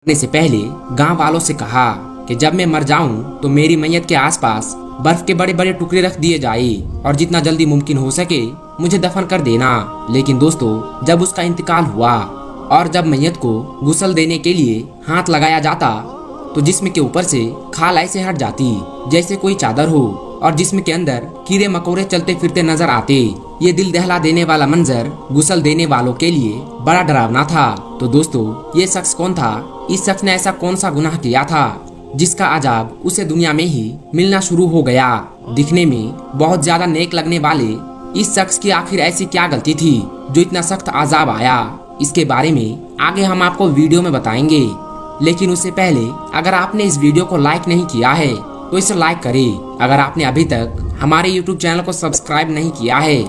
करने से पहले गांव वालों से कहा कि जब मैं मर जाऊं तो मेरी मैयत के आसपास बर्फ के बड़े बड़े टुकड़े रख दिए जाए और जितना जल्दी मुमकिन हो सके मुझे दफन कर देना। लेकिन दोस्तों, जब उसका इंतकाल हुआ और जब मैयत को गुस्ल देने के लिए हाथ लगाया जाता तो जिस्म के ऊपर से खाल ऐसे हट जाती जैसे कोई चादर हो और जिस्म के अंदर कीड़े मकोड़े चलते फिरते नजर आते। ये दिल दहला देने वाला मंजर गुस्ल देने वालों के लिए बड़ा डरावना था। तो दोस्तों, ये शख्स कौन था? इस शख्स ने ऐसा कौन सा गुनाह किया था जिसका अजाब उसे दुनिया में ही मिलना शुरू हो गया? दिखने में बहुत ज्यादा नेक लगने वाले इस शख्स की आखिर ऐसी क्या गलती थी जो इतना सख्त अजाब आया? इसके बारे में आगे हम आपको वीडियो में बताएंगे। लेकिन उससे पहले अगर आपने इस वीडियो को लाइक नहीं किया है तो इसे लाइक करें। अगर आपने अभी तक हमारे यूट्यूब चैनल को सब्सक्राइब नहीं किया है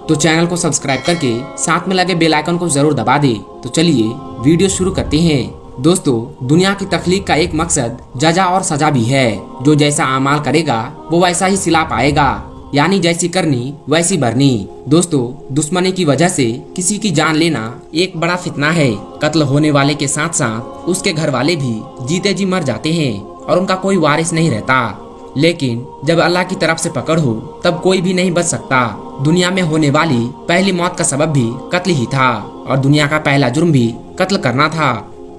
तो चैनल को सब्सक्राइब करके साथ में लगे बेल आइकन को जरूर दबा दे। तो चलिए वीडियो शुरू करते हैं। दोस्तों, दुनिया की तख्लीक का एक मकसद जजा और सजा भी है। जो जैसा अमाल करेगा वो वैसा ही सिला पाएगा, यानी जैसी करनी वैसी भरनी। दोस्तों, दुश्मनी की वजह से किसी की जान लेना एक बड़ा फितना है। कत्ल होने वाले के साथ साथ उसके घर वाले भी जीते जी मर जाते हैं और उनका कोई वारिस नहीं रहता। लेकिन जब अल्लाह की तरफ से पकड़ हो तब कोई भी नहीं बच सकता। दुनिया में होने वाली पहली मौत का सबब भी कत्ल ही था और दुनिया का पहला जुर्म भी कत्ल करना था।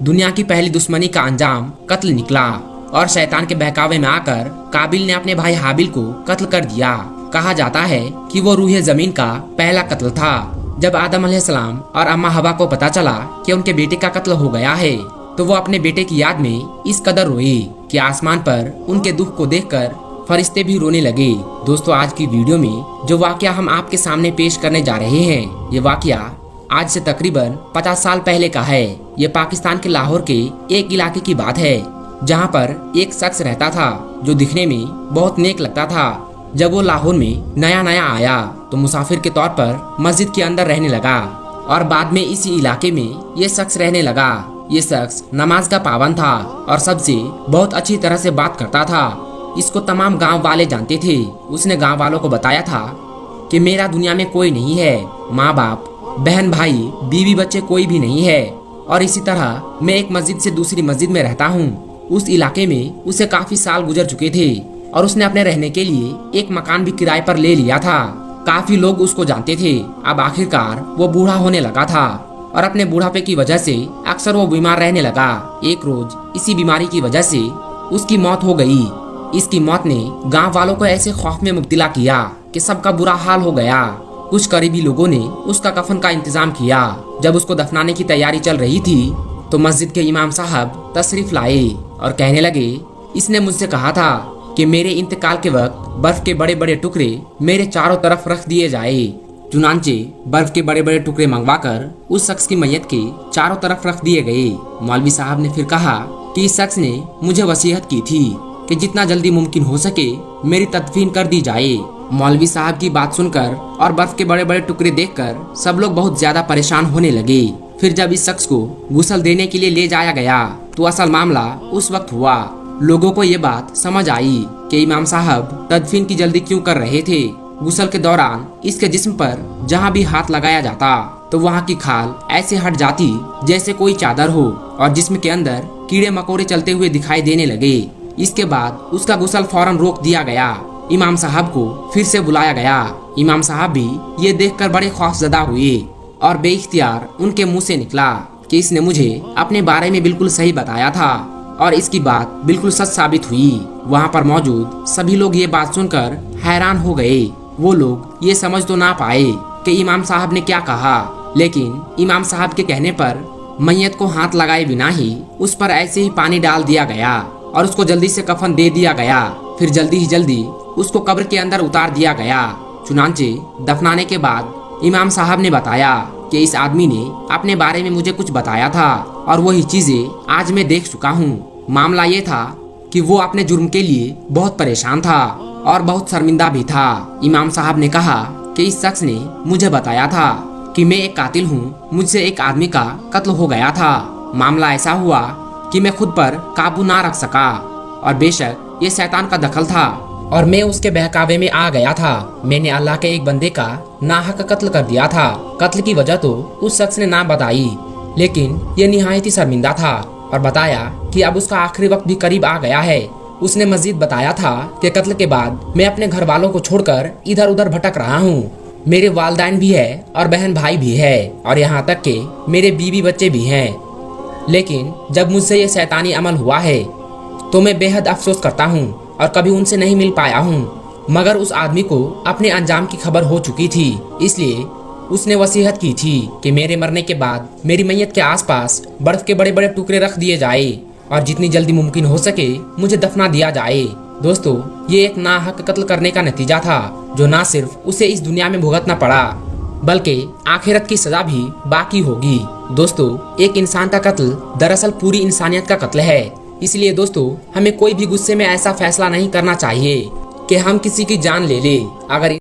दुनिया की पहली दुश्मनी का अंजाम कत्ल निकला और शैतान के बहकावे में आकर काबिल ने अपने भाई हाबिल को कत्ल कर दिया। कहा जाता है कि वो रूहे जमीन का पहला कत्ल था। जब आदम अलैहिस्सलाम और अम्मा हवा को पता चला कि उनके बेटे का कत्ल हो गया है तो वो अपने बेटे की याद में इस कदर रोए कि आसमान पर उनके दुख को देखकर फरिश्ते भी रोने लगे। दोस्तों, आज की वीडियो में जो वाकया हम आपके सामने पेश करने जा रहे हैं, ये वाकया आज से तकरीबन 50 साल पहले का है। ये पाकिस्तान के लाहौर के एक इलाके की बात है जहाँ पर एक शख्स रहता था जो दिखने में बहुत नेक लगता था। जब वो लाहौर में नया नया आया तो मुसाफिर के तौर पर मस्जिद के अंदर रहने लगा और बाद में इसी इलाके में ये शख्स रहने लगा। ये शख्स नमाज का पाबंद था और सबसे बहुत अच्छी तरह से बात करता था। इसको तमाम गांव वाले जानते थे। उसने गांव वालों को बताया था कि मेरा दुनिया में कोई नहीं है, माँ बाप, बहन, भाई, बीवी, बच्चे कोई भी नहीं है और इसी तरह मैं एक मस्जिद से दूसरी मस्जिद में रहता हूँ। उस इलाके में उसे काफी साल गुजर चुके थे और उसने अपने रहने के लिए एक मकान भी किराए पर ले लिया था। काफी लोग उसको जानते थे। अब आखिरकार वो बूढ़ा होने लगा था और अपने बुढ़ापे की वजह से अक्सर वो बीमार रहने लगा। एक रोज इसी बीमारी की वजह से उसकी मौत हो गई। इसकी मौत ने गांव वालों को ऐसे खौफ में मुब्तला किया कि सबका बुरा हाल हो गया। कुछ करीबी लोगों ने उसका कफन का इंतजाम किया। जब उसको दफनाने की तैयारी चल रही थी तो मस्जिद के इमाम साहब तशरीफ लाए और कहने लगे, इसने मुझसे कहा था कि मेरे इंतकाल के वक्त बर्फ के बड़े बड़े टुकड़े मेरे चारों तरफ रख दिए जाए। चुनांचे बर्फ के बड़े बड़े टुकड़े मंगवाकर उस शख्स की मैयत के चारों तरफ रख दिए गए। मौलवी साहब ने फिर कहा कि इस शख्स ने मुझे वसीयत की थी कि जितना जल्दी मुमकिन हो सके मेरी तदफीन कर दी जाए। मौलवी साहब की बात सुनकर और बर्फ के बड़े बड़े टुकड़े देखकर सब लोग बहुत ज्यादा परेशान होने लगे। फिर जब इस शख्स को गुस्ल देने के लिए ले जाया गया तो असल मामला उस वक्त हुआ। लोगों को ये बात समझ आई कि इमाम साहब तदफीन की जल्दी क्यों कर रहे थे। गुस्ल के दौरान इसके जिस्म पर जहाँ भी हाथ लगाया जाता तो वहाँ की खाल ऐसे हट जाती जैसे कोई चादर हो और जिस्म के अंदर कीड़े मकोड़े चलते हुए दिखाई देने लगे। इसके बाद उसका गुस्ल फौरन रोक दिया गया। इमाम साहब को फिर से बुलाया गया। इमाम साहब भी ये देखकर बड़े खौफजदा हुए और बेइख्तियार उनके मुंह से निकला कि इसने मुझे अपने बारे में बिल्कुल सही बताया था और इसकी बात बिल्कुल सच साबित हुई। वहाँ पर मौजूद सभी लोग ये बात सुनकर हैरान हो गए। वो लोग ये समझ तो ना पाए कि इमाम साहब ने क्या कहा, लेकिन इमाम साहब के कहने पर मैयत को हाथ लगाए बिना ही उस पर ऐसे ही पानी डाल दिया गया और उसको जल्दी से कफन दे दिया गया। फिर जल्दी ही जल्दी उसको कब्र के अंदर उतार दिया गया। चुनांचे दफनाने के बाद इमाम साहब ने बताया कि इस आदमी ने अपने बारे में मुझे कुछ बताया था और वही चीजें आज मैं देख चुका हूँ। मामला ये था कि वो अपने जुर्म के लिए बहुत परेशान था और बहुत शर्मिंदा भी था। इमाम साहब ने कहा कि इस शख्स ने मुझे बताया था कि मैं एक कातिल हूँ, मुझसे एक आदमी का कत्ल हो गया था। मामला ऐसा हुआ कि मैं खुद पर काबू ना रख सका और बेशक ये शैतान का दखल था और मैं उसके बहकावे में आ गया था। मैंने अल्लाह के एक बंदे का नाहक कत्ल कर दिया था। कत्ल की वजह तो उस शख्स ने ना बताई, लेकिन ये निहायत ही शर्मिंदा था। और बताया कि अब उसका आखिरी वक्त भी करीब आ गया है। उसने मजीद बताया था कि कत्ल के बाद मैं अपने घर वालों को छोड़कर इधर उधर भटक रहा हूँ। मेरे वालिदैन भी है और बहन भाई भी है और यहाँ तक कि मेरे बीवी बच्चे भी हैं। लेकिन जब मुझसे ये शैतानी अमल हुआ है तो मैं बेहद अफसोस करता हूँ और कभी उनसे नहीं मिल पाया हूँ। मगर उस आदमी को अपने अंजाम की खबर हो चुकी थी, इसलिए उसने वसीयत की थी कि मेरे मरने के बाद मेरी मैयत के आसपास बर्फ के बड़े बड़े टुकड़े रख दिए जाए और जितनी जल्दी मुमकिन हो सके मुझे दफना दिया जाए। दोस्तों, ये एक नाहक कत्ल करने का नतीजा था जो न सिर्फ उसे इस दुनिया में भुगतना पड़ा बल्कि आखिरत की सजा भी बाकी होगी। दोस्तों, एक इंसान का कत्ल दरअसल पूरी इंसानियत का कत्ल है। इसलिए दोस्तों, हमें कोई भी गुस्से में ऐसा फैसला नहीं करना चाहिए कि हम किसी की जान ले ले। अगर